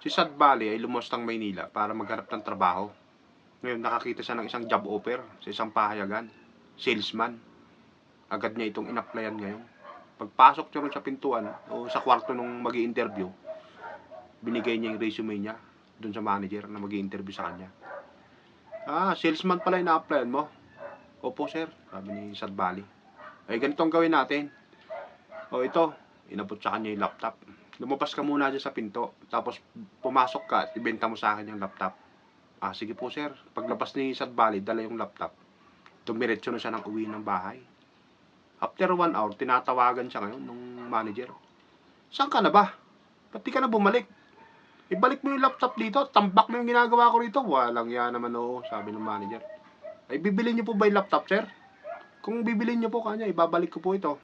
Si Sad Valley ay lumos ng Maynila para maghanap ng trabaho. Ngayon nakakita siya ng isang job offer sa isang pahayagan. Salesman. Agad niya itong in-applyan ngayon. Pagpasok niya rin sa pintuan o sa kwarto nung mag-i-interview, binigay niya yung resume niya dun sa manager na mag-i-interview sa kanya. Salesman pala ina-applyan mo. Opo sir, sabi ni Sad Valley. Ay ganito ang gawin natin. O ito, inabot sa kanya yung laptop. Lumabas ka muna dyan sa pinto, tapos pumasok ka at ibenta mo sa akin yung laptop. Sige po sir. Paglabas ni Sad Valley, dala yung laptop. Tumiretso na siya ng uwi ng bahay. After 1 hour, tinatawagan siya ngayon ng manager. Saan ka na ba? Ba't di ka na bumalik? Ibalik mo yung laptop dito, tambak mo yung ginagawa ko rito. Walang yan naman oo, sabi ng manager. Ay bibili niyo po ba yung laptop sir? Kung bibili niyo po kanya, ibabalik ko po ito.